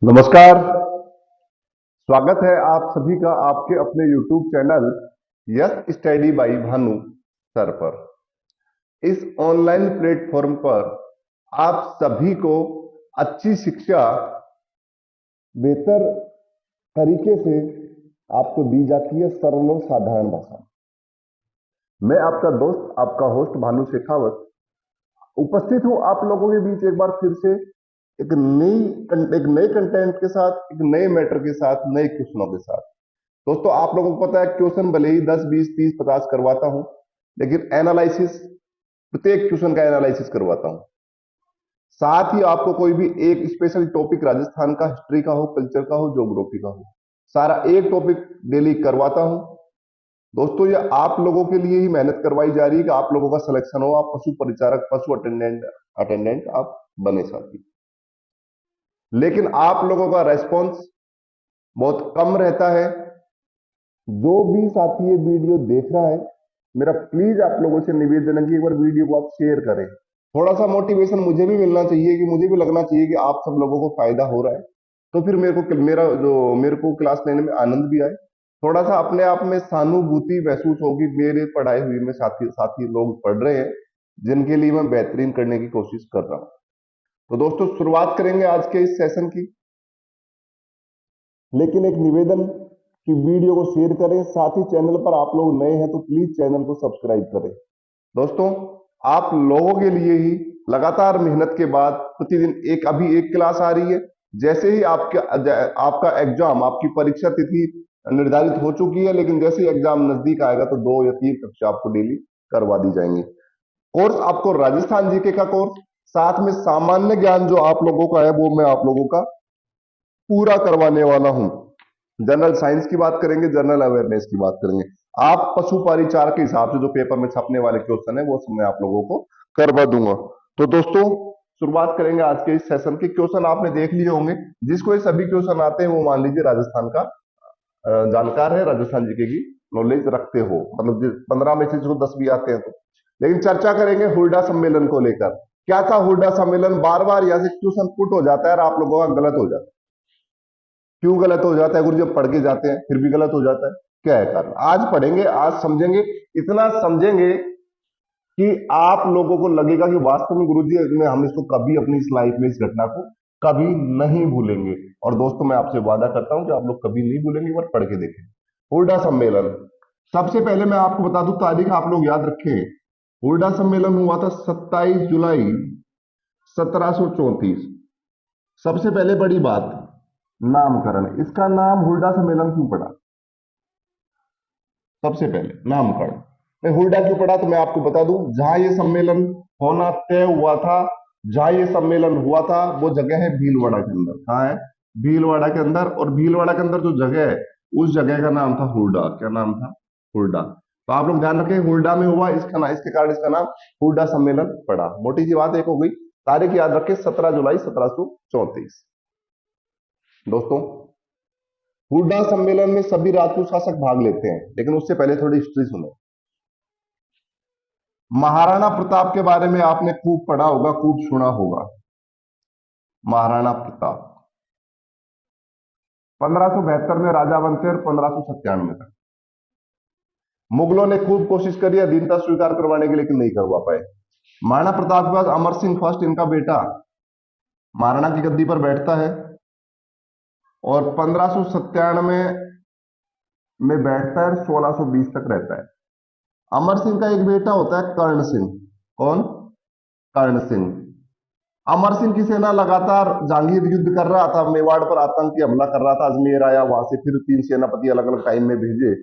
नमस्कार। स्वागत है आप सभी का आपके अपने YouTube channel yes study by Bhanu sir पर। इस ऑनलाइन प्लेटफॉर्म पर आप सभी को अच्छी शिक्षा बेहतर तरीके से आपको दी जाती है, सरल और साधारण भाषा में। मैं आपका दोस्त, आपका होस्ट भानु शेखावत उपस्थित हूं आप लोगों के बीच एक बार फिर से एक नए कंटेंट के साथ, एक नए मैटर के साथ, नए क्वेश्चनों के साथ। दोस्तों, आप लोगों को पता है क्वेश्चन भले ही 10 20 30 50 करवाता हूं, लेकिन एनालिसिस, प्रत्येक क्वेश्चन का एनालिसिस करवाता हूं। साथ ही आपको कोई भी एक स्पेशल टॉपिक, राजस्थान का, हिस्ट्री का हो, कल्चर का हो, ज्योग्राफी का हो, सारा एक टॉपिक डेली करवाता हूं। दोस्तों, ये आप लोगों के लिए ही मेहनत करवाई जा रही है कि आप लोगों का सिलेक्शन हो, आप पशु परिचारक, पशु अटेंडेंट आप बने साथी। लेकिन आप लोगों का रेस्पॉन्स बहुत कम रहता है। जो भी साथी ये वीडियो देख रहा है, मेरा प्लीज आप लोगों से निवेदन है कि एक बार वीडियो को आप शेयर करें। थोड़ा सा मोटिवेशन मुझे भी मिलना चाहिए, कि मुझे भी लगना चाहिए कि आप सब लोगों को फायदा हो रहा है, तो फिर मेरे को क्लास लेने में आनंद भी आए। थोड़ा सा अपने आप में सहानुभूति महसूस होगी, मेरे पढ़ाए हुए में साथी साथी लोग पढ़ रहे हैं, जिनके लिए मैं बेहतरीन करने की कोशिश कर रहा हूं। तो दोस्तों, शुरुआत करेंगे आज के इस सेशन की, लेकिन एक निवेदन कि वीडियो को शेयर करें। साथ ही चैनल पर आप लोग नए हैं तो प्लीज चैनल को सब्सक्राइब करें। दोस्तों, आप लोगों के लिए ही लगातार मेहनत के बाद प्रतिदिन अभी एक क्लास आ रही है। जैसे ही आपका एग्जाम, आपकी परीक्षा तिथि निर्धारित हो चुकी है, लेकिन जैसे ही एग्जाम नजदीक आएगा तो 2 या 3 कक्षा आपको डेली करवा दी जाएंगी। कोर्स आपको राजस्थान जीके का कोर्स, साथ में सामान्य ज्ञान जो आप लोगों का है वो मैं आप लोगों का पूरा करवाने वाला हूं। जनरल साइंस की बात करेंगे, जनरल अवेयरनेस की बात करेंगे। आप पशु परिचार के हिसाब से जो पेपर में छपने वाले क्वेश्चन है वो सब मैं आप लोगों को करवा दूंगा। तो दोस्तों, शुरुआत करेंगे आज के इस सेशन की। क्वेश्चन आपने देख लिए होंगे, जिसको ये सभी क्वेश्चन आते हैं वो मान लीजिए राजस्थान का जानकार है, राजस्थान जीके की नॉलेज रखते हो, मतलब 15 में से जो 10 भी आते हैं तो। लेकिन चर्चा करेंगे हुड्डा सम्मेलन को लेकर। क्या था हुड्डा सम्मेलन? बार बार यहाँ से क्वेश्चन पुट हो जाता है और आप लोगों का गलत हो जाता है। क्यों गलत हो जाता है गुरु? जब पढ़ के जाते हैं फिर भी गलत हो जाता है, क्या है कारण? आज पढ़ेंगे, आज समझेंगे, इतना समझेंगे कि आप लोगों को लगेगा कि वास्तव में गुरुजी में हम इसको कभी अपनी इस लाइफ में, इस घटना को कभी नहीं भूलेंगे। और दोस्तों, मैं आपसे वादा करता हूं कि आप लोग कभी नहीं भूलेंगे, एक बार पढ़ के देखें। हुड्डा सम्मेलन, सबसे पहले मैं आपको बता दूं तारीख, आप लोग याद रखें। हुड्डा सम्मेलन हुआ था 27 जुलाई 1734। सबसे पहले बड़ी बात, नामकरण। इसका नाम हुड्डा सम्मेलन क्यों पड़ा? सबसे पहले नामकरण में हुड्डा क्यों पड़ा तो मैं आपको बता दूं। जहां ये सम्मेलन होना तय हुआ था, जहां ये सम्मेलन हुआ था, वो जगह है भीलवाड़ा के अंदर। कहाँ है? भीलवाड़ा के अंदर। और भीलवाड़ा के अंदर जो जगह है, उस जगह का नाम था हुड्डा। क्या नाम था? हुड्डा। तो आप लोग ध्यान रखें, हुड्डा में हुआ, इसके कारण इसका नाम हुड्डा सम्मेलन पड़ा। मोटी सी बात एक हो गई। तारीख याद रखें, 17 जुलाई 1734। दोस्तों, हुड्डा सम्मेलन में सभी राजपूत शासक भाग लेते हैं, लेकिन उससे पहले थोड़ी हिस्ट्री सुनो। महाराणा प्रताप के बारे में आपने खूब पढ़ा होगा, खूब सुना होगा। महाराणा प्रताप 1572 में राजा बनते हैं और 1597 तक मुगलों ने खूब कोशिश करी अधीनता स्वीकार करवाने की, लेकिन नहीं करवा पाए। महाराणा प्रताप के बाद अमर सिंह फर्स्ट, इनका बेटा, महाराणा की गद्दी पर बैठता है और 1597 में बैठता है, 1620 तक रहता है। अमर सिंह का एक बेटा होता है कर्ण सिंह। कौन? कर्ण सिंह। अमर सिंह की सेना लगातार जहांगीर युद्ध कर रहा था, मेवाड़ पर आतंकी हमला कर रहा था, अजमेर आया, वहां से फिर 3 सेनापति अलग अलग टाइम में भेजे।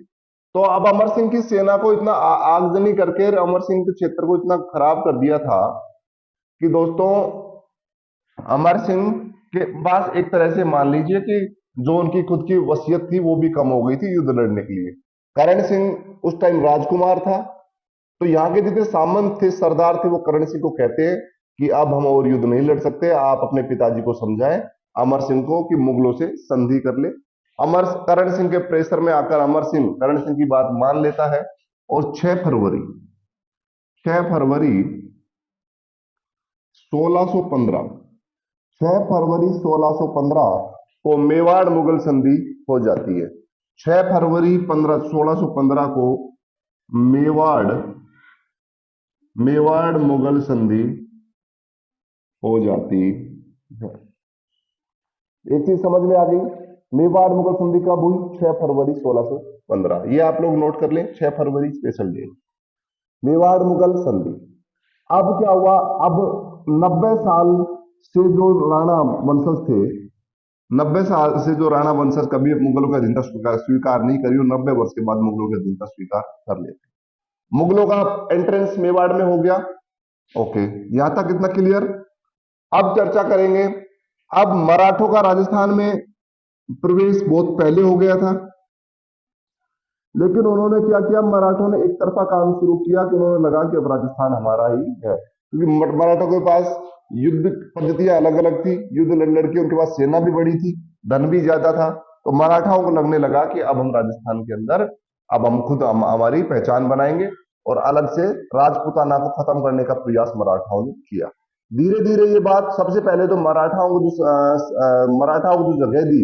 तो अब अमर सिंह की सेना को इतना आगजनी करके अमर सिंह के क्षेत्र को इतना खराब कर दिया था कि दोस्तों, अमर सिंह के पास एक तरह से मान लीजिए कि जो उनकी खुद की वसीयत थी वो भी कम हो गई थी युद्ध लड़ने के लिए। करण सिंह उस टाइम राजकुमार था, तो यहाँ के जितने सामंत थे, सरदार थे, वो करण सिंह को कहते हैं कि अब हम और युद्ध नहीं लड़ सकते, आप अपने पिताजी को समझाएं अमर सिंह को कि मुगलों से संधि कर ले। करण सिंह के प्रेशर में आकर अमर सिंह करण सिंह की बात मान लेता है और 6 फरवरी 1615 6 फरवरी 1615 को मेवाड़ मुगल संधि हो जाती है। 6 फरवरी 1615 को मेवाड़ मेवाड़ मुगल संधि हो जाती है। एक चीज समझ में आ गई, मेवाड़ मुगल संधि कब हुई? 6 फरवरी 1615। ये आप लोग नोट कर लें, 6 फरवरी स्पेशल डे, मेवाड़ मुगल संधि। अब क्या हुआ? अब 90 साल से जो राणा वंशज थे, 90 साल से जो राणा वंशज कभी मुगलों का अधीनता स्वीकार नहीं करी, 90 वर्ष के बाद मुगलों के अधीनता स्वीकार कर लेते। मुगलों का एंट्रेंस मेवाड़ में हो गया। ओके, यहां तक इतना क्लियर। अब चर्चा करेंगे, अब मराठों का राजस्थान में प्रवेश बहुत पहले हो गया था, लेकिन उन्होंने क्या किया? मराठों ने एक तरफा काम शुरू किया कि उन्होंने लगा कि अब राजस्थान हमारा ही है, क्योंकि मराठों के पास युद्ध पद्धतियां अलग अलग थी, युद्ध लड़ लड़के उनके पास सेना भी बड़ी थी, धन भी ज्यादा था। तो मराठाओं को लगने लगा कि अब हम राजस्थान के अंदर, अब हम खुद हमारी पहचान बनाएंगे, और अलग से राजपूताना को खत्म करने का प्रयास मराठाओं ने किया। धीरे धीरे ये बात, सबसे पहले तो मराठाओं को जो जगह दी,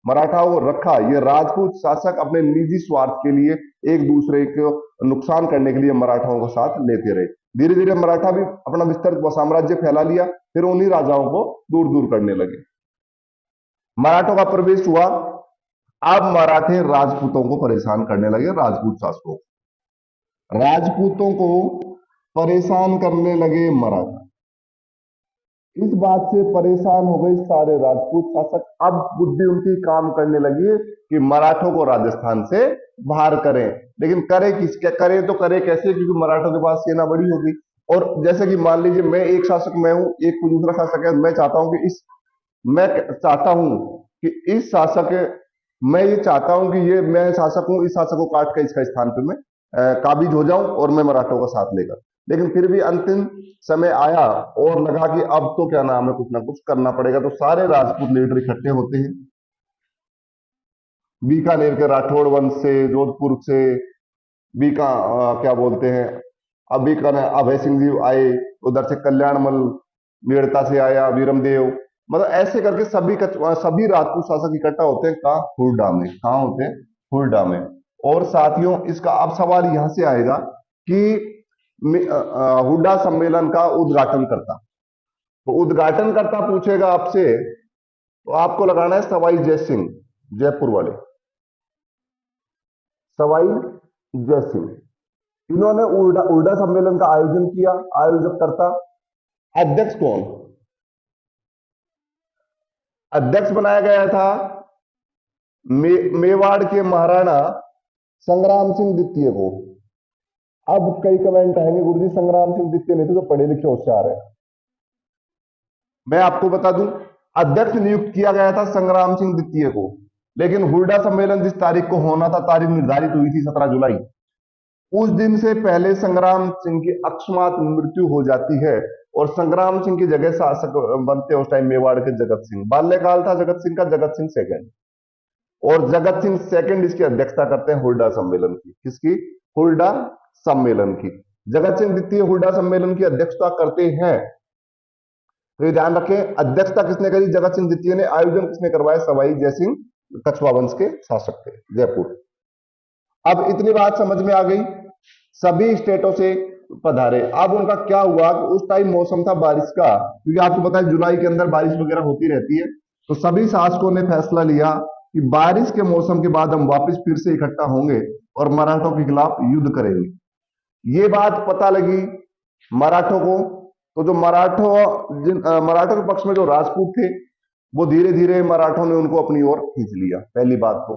मराठाओं को रखा, ये राजपूत शासक अपने निजी स्वार्थ के लिए एक दूसरे को नुकसान करने के लिए मराठाओं को साथ लेते रहे। धीरे धीरे मराठा भी अपना विस्तार साम्राज्य फैला लिया, फिर उन्हीं राजाओं को दूर दूर करने लगे। मराठों का प्रवेश हुआ। अब मराठे राजपूतों को परेशान करने लगे, राजपूत शासकों, राजपूतों को परेशान करने लगे मराठा। इस बात से परेशान हो गए सारे राजपूत शासक। अब बुद्धि उनकी काम करने लगी कि मराठों को राजस्थान से बाहर करें, लेकिन करे किसके? करे तो करे कैसे? क्योंकि मराठों के पास सेना बड़ी होगी। और जैसे कि मान लीजिए मैं एक शासक मैं हूं, एक कोई दूसरा शासक है, मैं चाहता हूं कि इस शासक, मैं ये चाहता हूं कि ये मैं शासक हूं, इस शासक को काट के इसका स्थान पे मैं काबिज हो जाऊं और मैं मराठों का साथ लेकर। लेकिन फिर भी अंतिम समय आया और लगा कि अब तो क्या नाम है, कुछ ना कुछ करना पड़ेगा। तो सारे राजपूत लीडर इकट्ठे होते हैं, बीकानेर के राठौड़ वंश से, जोधपुर से, क्या बोलते हैं, अब बीकानेर अभय सिंह जी आए, उधर से कल्याणमल मेड़ता से आया, वीरमदेव, मतलब ऐसे करके सभी राजपूत शासक इकट्ठा होते हैं। कहाँ? हुरडा में। कहाँ होते हैं? हुरडा में। और साथियों, इसका अब सवाल यहां से आएगा कि हुडा सम्मेलन का उद्घाटन करता, तो उद्घाटन करता पूछेगा आपसे, तो आपको लगाना है सवाई जय सिंह, जयपुर वाले सवाई जय सिंह। इन्होंने हुडा सम्मेलन का आयोजन किया। आयोजक करता, अध्यक्ष कौन? अध्यक्ष बनाया गया था मेवाड़ के महाराणा संग्राम सिंह द्वितीय को। अब कई कमेंट आएंगे, गुरुजी संग्राम सिंह द्वितीय नहीं थे, जो पढ़े लिखे होशियार है। मैं आपको बता दूं, अध्यक्ष नियुक्त किया गया था संग्राम सिंह द्वितीय को, लेकिन हुरडा सम्मेलन जिस तारीख को होना था, तारीख निर्धारित हुई थी 17 जुलाई। उस दिन से पहले संग्राम सिंह की अकस्मात मृत्यु हो जाती है और संग्राम सिंह की जगह शासक बनते उस टाइम मेवाड़ के जगत सिंह। बाल्यकाल था जगत सिंह का, जगत सिंह सेकंड, और जगत सिंह सेकंड इसकी अध्यक्षता करते हैं हुरडा सम्मेलन की। किसकी? हुरडा सम्मेलन की। जगत सिंह द्वितीय हुरडा सम्मेलन की अध्यक्षता करते हैं। तो ये ध्यान रखें, अध्यक्षता किसने करी? जगत सिंह द्वितीय ने। आयोजन किसने करवाया? सवाई जय सिंह, कछुआ वंश के शासक थे, जयपुर। अब इतनी बात समझ में आ गई, सभी स्टेटों से पधारे। अब उनका क्या हुआ कि उस टाइम मौसम था बारिश का, क्योंकि आपको पता है जुलाई के अंदर बारिश वगैरह होती रहती है। तो सभी शासकों ने फैसला लिया कि बारिश के मौसम के बाद हम वापस फिर से इकट्ठा होंगे और मराठों के खिलाफ युद्ध करेंगे। ये बात पता लगी मराठों को, तो जो मराठों के पक्ष में जो राजपूत थे, वो धीरे धीरे मराठों ने उनको अपनी ओर खींच लिया। पहली बात तो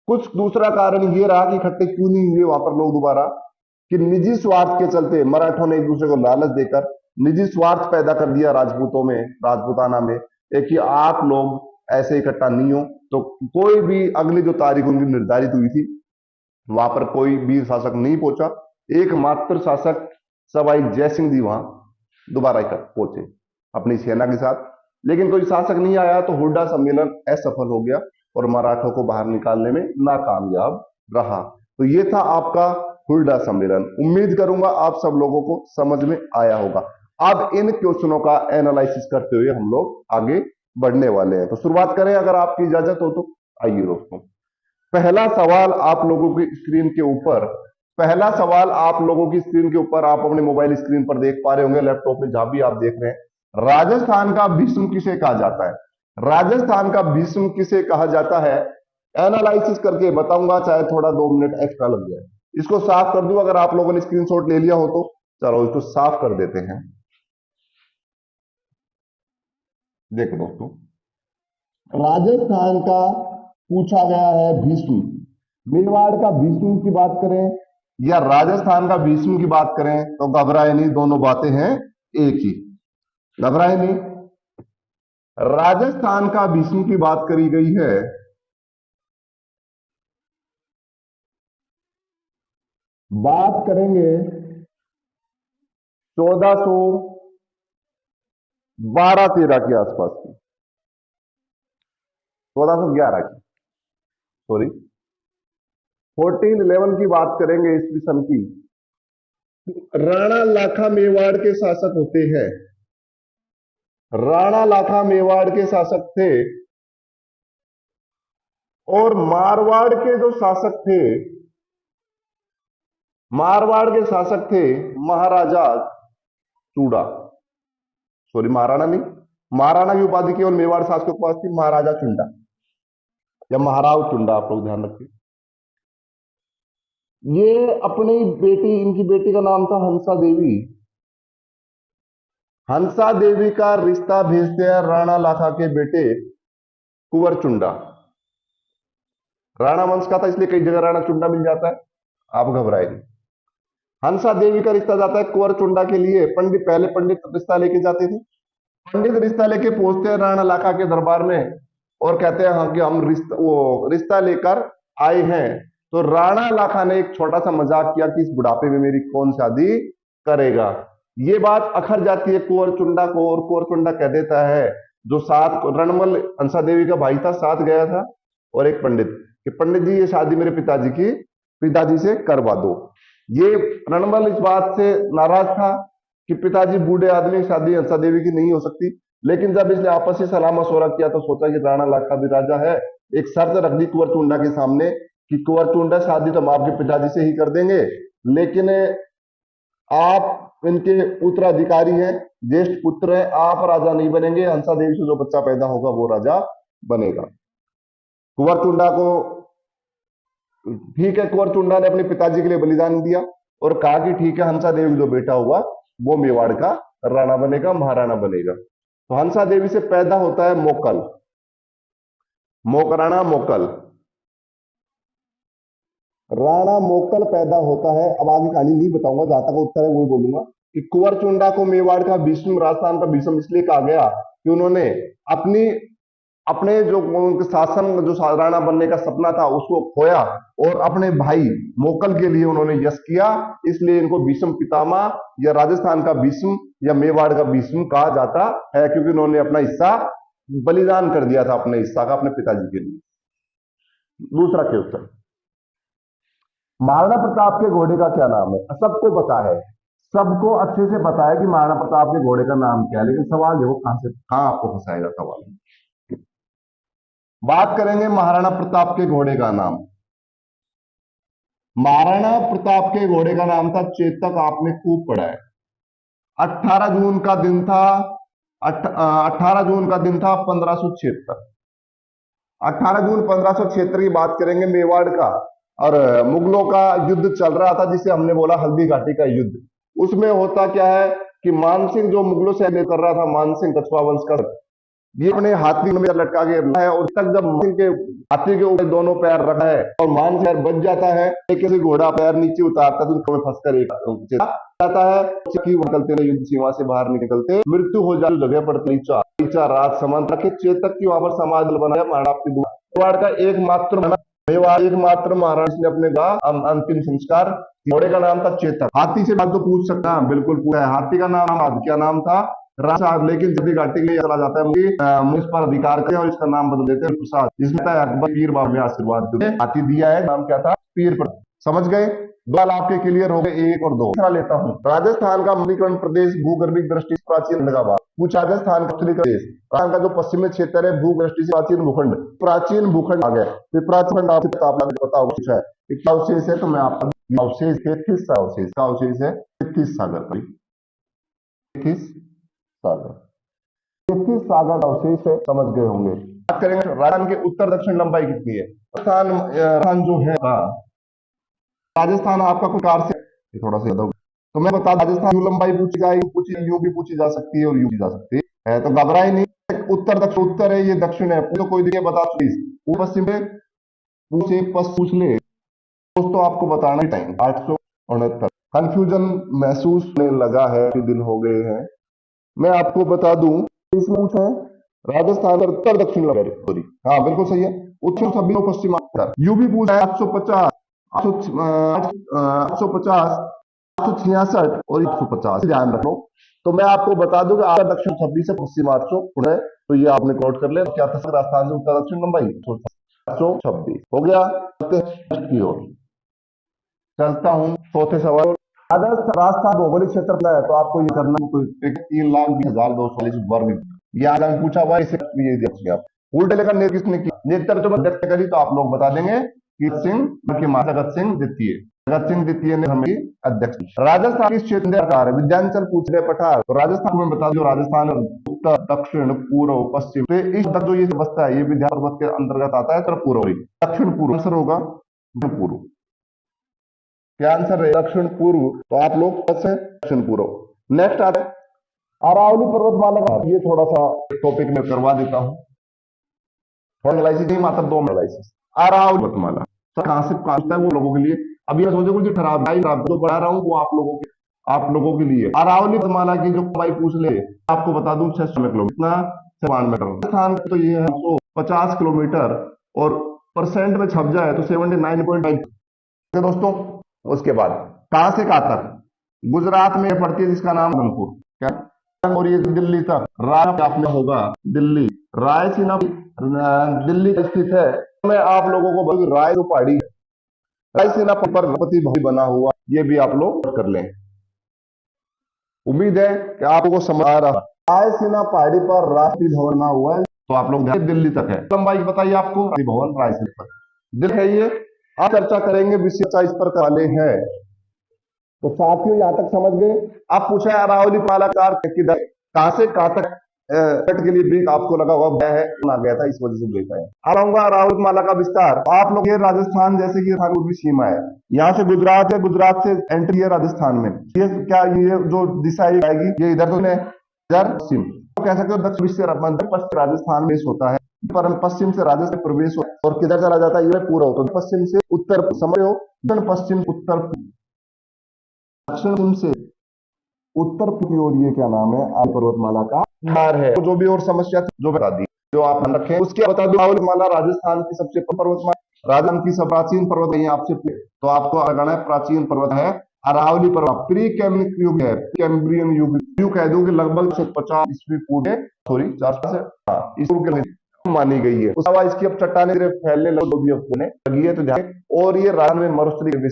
कुछ दूसरा कारण ये रहा कि इकट्ठे क्यों नहीं हुए वहां पर लोग दोबारा, कि निजी स्वार्थ के चलते मराठों ने एक दूसरे को लालच देकर निजी स्वार्थ पैदा कर दिया राजपूतों में, राजपूताना में, एक कि आप लोग ऐसे इकट्ठा नहीं हो। तो कोई भी अगली जो तारीख उनकी निर्धारित हुई थी, वहां पर कोई वीर शासक नहीं पहुंचा। एकमात्र शासक सवाई जय सिंह जी वहां दोबारा इकट्ठा पहुंचे अपनी सेना के साथ, लेकिन कोई शासक नहीं आया। तो हुरडा सम्मेलन असफल हो गया और मराठों को बाहर निकालने में नाकामयाब रहा। तो ये था आपका हुरडा सम्मेलन। उम्मीद करूंगा आप सब लोगों को समझ में आया होगा। अब इन क्वेश्चनों का एनालिसिस करते हुए हम लोग आगे बढ़ने वाले हैं। तो शुरुआत करें अगर आपकी इजाजत हो तो। आइए दोस्तों, पहला सवाल आप लोगों की स्क्रीन के ऊपर, पहला सवाल आप लोगों की स्क्रीन के ऊपर आप अपने मोबाइल स्क्रीन पर देख पा रहे होंगे, लैपटॉप में जहां भी आप देख रहे हैं। राजस्थान का भीष्म किसे कहा जाता है? राजस्थान का भीष्म किसे कहा जाता है? एनालिसिस करके बताऊंगा, चाहे थोड़ा 2 मिनट एक्स्ट्रा लग जाए। इसको साफ कर दूं, अगर आप लोगों ने स्क्रीनशॉट ले लिया हो तो। चलो इसको साफ कर देते हैं। देखो दोस्तों, राजस्थान का पूछा गया है भीष्म, मेवाड़ का भीष्म की बात करें या राजस्थान का भीष्म की बात करें तो घबराए नहीं, दोनों बातें हैं एक ही, घबराए नहीं। राजस्थान का भीष्म की बात करी गई है, बात करेंगे 1412-13 के आसपास की, 1411 की, सॉरी 1411 की बात करेंगे ईस्वी सन की। राणा लाखा मेवाड़ के शासक होते हैं, राणा लाखा मेवाड़ के शासक थे, और मारवाड़ के जो शासक थे, मारवाड़ के शासक थे महाराजा चूड़ा, सॉरी महाराणा नहीं, महाराणा की उपाधि केवल मेवाड़ शासकों के पास थी, महाराजा चुंडा या महाराव चुंडा, आप लोग ध्यान रखिए। ये अपनी बेटी, इनकी बेटी का नाम था हंसा देवी, हंसा देवी का रिश्ता भेजते हैं राणा लाखा के बेटे कुंवर चुंडा। राणा वंश का था इसलिए कई जगह राणा चुंडा मिल जाता है, आप घबराए नहीं। हंसा देवी का रिश्ता जाता है कुंवर चुंडा के लिए, पंडित पहले पंडित रिश्ता लेके जाते थे, पंडित रिश्ता लेके पहुंचते हैं राणा लाखा के दरबार में और कहते हैं हाँ कि हम रिश्ता लेकर आए हैं। तो राणा लाखा ने एक छोटा सा मजाक किया कि इस बुढ़ापे में मेरी कौन शादी करेगा। ये बात अखर जाती है कुंवर चुंडा को, और कुंवर चुंडा कह देता है, जो साथ रणमल हंसा देवी का भाई था साथ गया था, और एक पंडित, कि पंडित जी ये शादी मेरे पिताजी से करवा दो। ये रणमल इस बात से नाराज था कि पिताजी बूढ़े आदमी की शादी हंसा देवी की नहीं हो सकती, लेकिन जब इसने आपस में सलाह मशवरा किया तो सोचा कि राणा लाखा भी राजा है, एक शर्त रख दी कुंवर चुंडा के सामने कि कुंवर चुंडा शादी तो हम आपके पिताजी से ही कर देंगे, लेकिन आप इनके उत्तराधिकारी हैं, ज्येष्ठ पुत्र हैं, आप राजा नहीं बनेंगे, हंसा देवी से जो बच्चा पैदा होगा वो राजा बनेगा। कुंवर चुंडा को ठीक है, कुंवर चुंडा ने अपने पिताजी के लिए बलिदान दिया और कहा कि ठीक है, हंसा देवी जो बेटा होगा वो मेवाड़ का राणा बनेगा, महाराणा बनेगा। तो हंसा देवी से पैदा होता है मोकल, राणा मोकल, राणा मोकल पैदा होता है। अब आगे कहानी नहीं बताऊंगा, जहां तक उत्तर है वही बोलूंगा कि कुंवर चुंडा को मेवाड़ का भीष्म, राजस्थान का भीष्म इसलिए कहा गया कि उन्होंने अपने जो शासन, जो राणा बनने का सपना था उसको खोया और अपने भाई मोकल के लिए उन्होंने यश किया, इसलिए इनको भीष्म पितामह या राजस्थान का भीष्म या मेवाड़ का भीष्म कहा जाता है, क्योंकि उन्होंने अपना हिस्सा बलिदान कर दिया था, अपने हिस्सा का अपने पिताजी के लिए। दूसरा क्वेश्चन, महाराणा प्रताप के घोड़े का क्या नाम है? सबको पता है, सबको अच्छे से पता है कि महाराणा प्रताप के घोड़े का नाम क्या है, लेकिन सवाल देखो कहां आपको फंसाएगा सवाल। बात करेंगे महाराणा प्रताप के घोड़े का नाम। महाराणा प्रताप के घोड़े का नाम था चेतक, आपने खूब पढ़ा है। 18 जून का दिन था, 18 जून का दिन था 1576। 18 जून 1576 की बात करेंगे मेवाड़ का, और मुगलों का युद्ध चल रहा था जिसे हमने बोला हल्दी घाटी का युद्ध। उसमें होता क्या है कि मानसिंह जो मुगलों से कर रहा था, मानसिंह कछुआ वंश का, ये अपने हाथी में लटका के है, और तक जब मानसिंह के हाथी के ऊपर दोनों पैर रखा है और मानसिंह पैर बच जाता है, एक घोड़ा पैर नीचे उतारता है तो फंसकर एक जाता है, निकलते युद्ध सीमा से बाहर निकलते मृत्यु हो जाती, जगह पर तीचा रात समान रखे। चेतक की वहां पर समाधि बनाया महाराणा का एकमात्र महाराज ने अपने का अंतिम संस्कार। घोड़े का नाम था चेतक। हाथी से बात तो पूछ सकता है, बिल्कुल पूछा है। हाथी का नाम क्या नाम था? राजा, लेकिन जब घाटी के लिए चला जाता है मुझ पर अधिकार करें और इसका नाम बदल देते हैं प्रसाद। इसमें अकबर पीर बाबा में आशीर्वाद हाथी दिया है, नाम क्या था? पीर प्रसाद। समझ गए? 2 आपके क्लियर हो गए, 1 और 2। दूसरा लेता हूँ, राजस्थान का मणिकर्ण प्रदेश भूगर्भिक दृष्टि से प्राचीन भूखंड। पूछा राजस्थान का उत्तरी प्रदेश, राजस्थान का जो पश्चिमी क्षेत्र है भू दृष्टि से प्राचीन भूखंड, प्राचीन भूखंड आ गया। फिर प्राचीन आपको पता होगा पूछा है क्या अवशेष है, तो मैं आपको अवशेष के 33 अवशेष का अवशेष है 33 सागर, 33 सागर, 33 सागर का अवशेष है, समझ गए होंगे। बात करेंगे राजस्थान के उत्तर दक्षिण लंबाई कितनी है। राजस्थान जो है, राजस्थान आपका कुछ कार से थोड़ा सा ज्यादा, तो मैं बता राजस्थान यू लंबाई पूछी जाएगी, यू भी पूछी जा सकती है और यू भी जा सकती है, तो घबराए नहीं। उत्तर दक्षिण, उत्तर है ये दक्षिण है, तो कोई दिक्कत बता पश्चिम में पूछ ले दोस्तों, आपको बताना टाइम 869। कंफ्यूजन महसूस होने लगा है, दिन हो गए हैं। मैं आपको बता दूं इसमें पूछा है राजस्थान उत्तर दक्षिण लंबाई, हाँ बिल्कुल सही है, उत्तर सभी पश्चिम यू भी पूछा है 850, 850, 866 और 150, ध्यान रखो। तो मैं आपको बता दूं कि आपका दक्षिण 26 से पश्चिम 800, तो ये आपने नोट कर लिया। क्या था राजस्थान से उत्तर दक्षिण लंबाई 826 हो गया। की ओर चलता हूं, चौथे सवाल। राजस्थान भौगोलिक क्षेत्र है, तो आपको ये करना 3,20,240 वर्ग, ये आगे पूछा हुआ है, इसे आप उल्टे लेकर नेत्र किसने की, नेतृत्व में व्यक्त करी, तो आप लोग बता देंगे कि सिंह जगत सिंह द्वितीय, जगत सिंह द्वितीय ने हमें अध्यक्ष। राजस्थान किस क्षेत्र है, विद्यांचल पूछ रहे पठार, तो राजस्थान में बता दो, राजस्थान उत्तर दक्षिण पूर्व पश्चिम, तो इस जो ये बसता है ये विंध्य पर्वत के अंतर्गत आता है, तो पूर्व दक्षिण पूर्व आंसर होगा पूर्व। क्या आंसर है दक्षिण पूर्व, तो आप लोग दक्षिण पूर्व। नेक्स्ट आता है अरावली पर्वतमाला, ये थोड़ा सा टॉपिक में करवा देता हूं, एनालिसिस नहीं, मात्र 2 एनालिसिस। अरावली पर्वतमाला कहां से काटता है वो लोगों के लिए, अभी मैं सोचो कुछ खराब तो बढ़ा रहा हूं, वो आप लोगों के लिए। अरावली पर्वतमाला की जो लंबाई पूछ ले, आपको बता दूं 600 किलोमीटर, 92 राजस्थान तो ये है 50 किलोमीटर, और परसेंट में छप जाए तो 79.9 दोस्तों। उसके बाद कहां से कहां तक, गुजरात में पड़ती है जिसका नाम राधनपुर, क्या, और ये दिल्ली तक, राय आपने होगा दिल्ली, रायसीना दिल्ली स्थित है। मैं आप लोगों को बता, राय जो पहाड़ी है, रायसीना पर गणपति भवन बना हुआ, ये भी आप लोग कर लें। उम्मीद है कि आपको समझ आ रहा। रायसीना पहाड़ी पर राष्ट्रीय भवन बना हुआ है, तो आप लोग दिल्ली तक है। लंबाई बताइए आपको, भवन रायसीना पर दिल्ली है ये। आप चर्चा करेंगे, विशेष इस पर वाले हैं, तो साथियों यहां तक समझ गए। आप पूछा है अरावली पालाकार किधर, कहां से कहां तक, के लिए ब्रेक आपको लगा होगा है आ गया था, इस वजह से ब्रेक आया। अब आऊंगा अरावली माला का विस्तार, आप लोग ये राजस्थान जैसे कि पूर्वी सीमा है, यहाँ से गुजरात है, गुजरात से एंट्री है राजस्थान में, ये क्या ये जो दिशा आएगी ये इधर तो इधर पश्चिम, तो कह सकते हो दक्षिण से पश्चिम राजस्थान में होता है, पर पश्चिम से राजस्थान प्रवेश और किधर चला जाता है, ये पूरा होता है पश्चिम से उत्तर, समझ हो, पश्चिम उत्तर दक्षिण से उत्तर की ओर, ये क्या नाम है पर्वतमाला का नार है। तो जो भी और समस्या थी जो बता दी, जो आप मन रखें, उसके बता दो पर्वतमाला राजस्थान की सबसे पर्वतमाला, राजस्थान की सब प्राचीन पर्वत है आपसे, तो आपको अगना है प्राचीन पर्वत है अरावली पर्वत। प्री कैम्ब्रियन युग है, कैम्ब्रियन युग यूं कह दो कि लगभग 150 ईस्वी पूर्व, सॉरी 400 ईस्वी के मानी गई है। उसके बाद इसकी अब चट्टाने फैलने लगी है, तो ध्यान। और ये राजस्थान में मरुस्थलीकरण की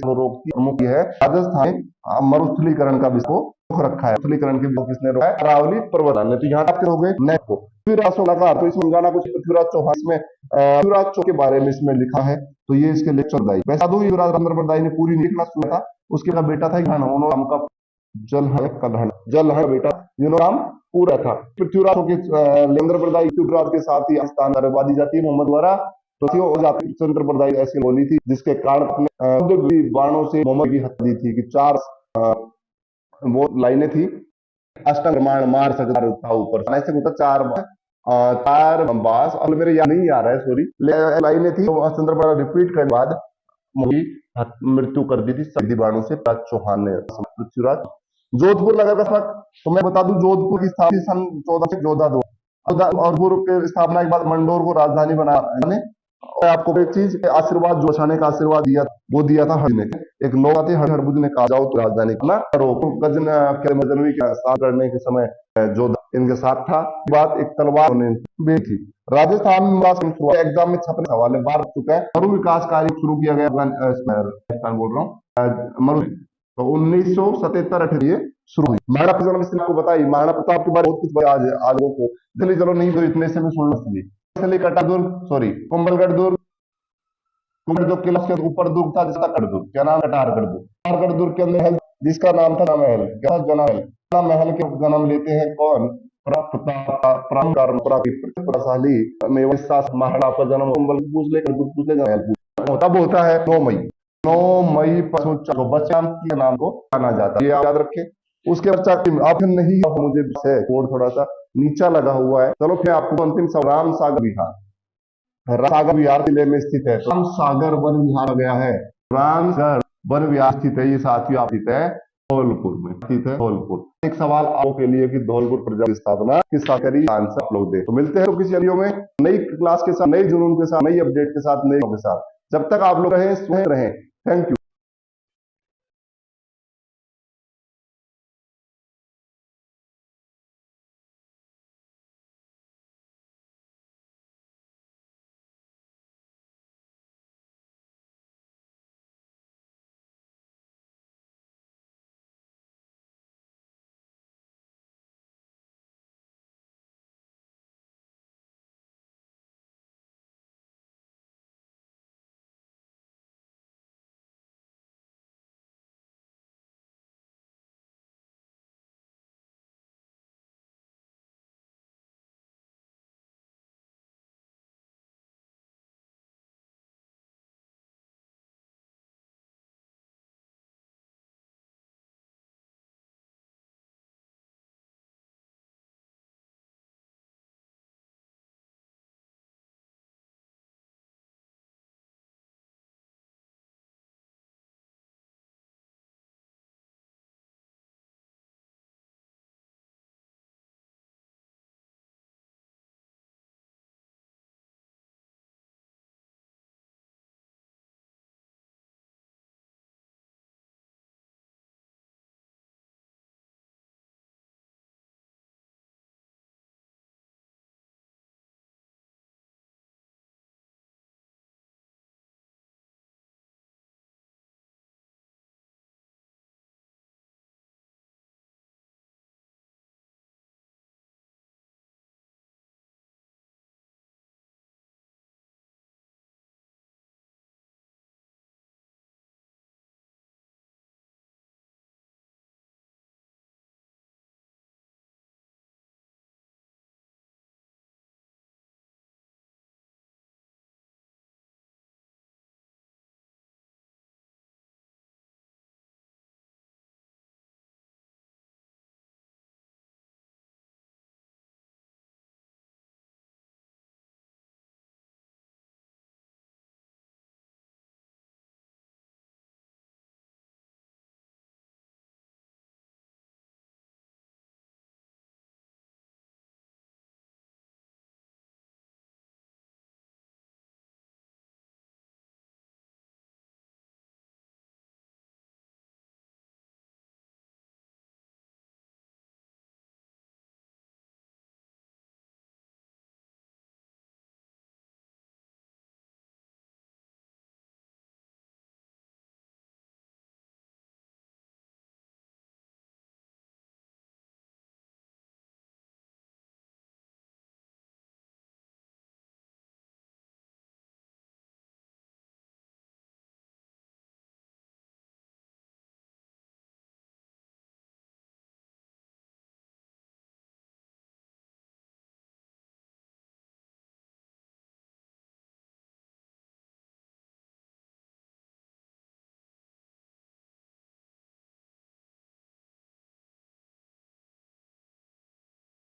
प्रमुख है, राजस्थान मरुस्थलीकरण का विषय रखा है, मरुस्थलीकरण के किसने रोका है, अरावली पर्वत ने। तो यहाँ तक हो गए। नेक्स्ट पृथ्वीराज लगा, तो इसमें गाना कुछ पृथ्वीराज चौहान में पृथ्वीराज चौहान के बारे में इसमें लिखा है, तो ये इसके लेक्चर दाई। वैसा दो युवराज राजेंद्र ने पूरी लिखना सुना था, उसके बेटा था नाम का जलहण बेटा नाम पूरा था। पृथ्वीराज के लेंद्र प्रदाई पृथ्वीराज के साथ ही स्थान बर्बादी जाती है मोहम्मद द्वारा, तो चंद्र प्रदाई ऐसी बोली थी, जिसके कारण बाणों से मोहम्मद की हत्या दी थी कि 4 वो लाइनें थी, अष्टप्रमाण मार सकता था ऊपर ऐसे होता 4 बास, और मेरे याद नहीं आ रहा है, सॉरी, लाइनें थी, तो चंद्र प्रदाई रिपीट करने बाद मृत्यु कर दी थी सदी बाणों से चौहान ने। पृथ्वीराज जोधपुर नगर का, तो मैं बता दूं जोधपुर की स्थापना सन 1414 और जोधपुर के स्थापना के बाद मंडोर को राजधानी बना और आपको एक चीज आशीर्वाद, जो बचाने का आशीर्वाद दिया वो दिया था हरि ने। एक लोग आते हरबुज ने कहा जाओ तो राजधानी को ना रोको। गजन के मजनवी के साथ करने के समय जो इनके साथ था, बात एक तलवार ने बेची थी। राजस्थान में एग्जाम में छपने सवाल है, बार चुका है। मरु विकास कार्य शुरू किया गया राजस्थान बोल रहा हूँ, मरु तो 1977-78 शुरू हुई। महाराणा प्रताप इसने आपको बताई, महाराणा प्रताप के बारे में बहुत कुछ आज आज लोगों को, चलिए चलो नहीं तो इतने से में सुन लो। कटा दुर्ग, सॉरी कुंभलगढ़ दुर्ग, कुंभलगढ़ किला के ऊपर दुर्ग था जिसका कट दुर्ग, क्या नाम, कटारगढ़ दुर्ग। कटारगढ़ दुर्ग के अंदर जिसका नाम था महल, क्या जनमहल। महल के जन्म लेते हैं कौन, महाराणा का जन्म पूछ ले, पूछ ले, तब होता है 9 मई। 9 मई 1554 के नाम को जाना जाता है, ये याद रखें। उसके बाद ऑप्शन नहीं, मुझे कोड थोड़ा सा नीचा लगा हुआ है। चलो फिर आपको अंतिम सवाल, राम सागर विहार, सागर विहार जिले में स्थित है। राम सागर वन विहार गया है, राम सागर वन विहार स्थित है, ये साथियों आप स्थित है धौलपुर में, स्थित है धौलपुर। एक सवाल आपके लिए कि धौलपुर प्रजा स्थापना किस साल करी, आंसर आप लोग दे। तो मिलते हैं तो किसी वीडियो में नई क्लास के साथ, नई जुनून के साथ, नई अपडेट के साथ, नए के साथ। जब तक आप लोग रहे थैंक यू।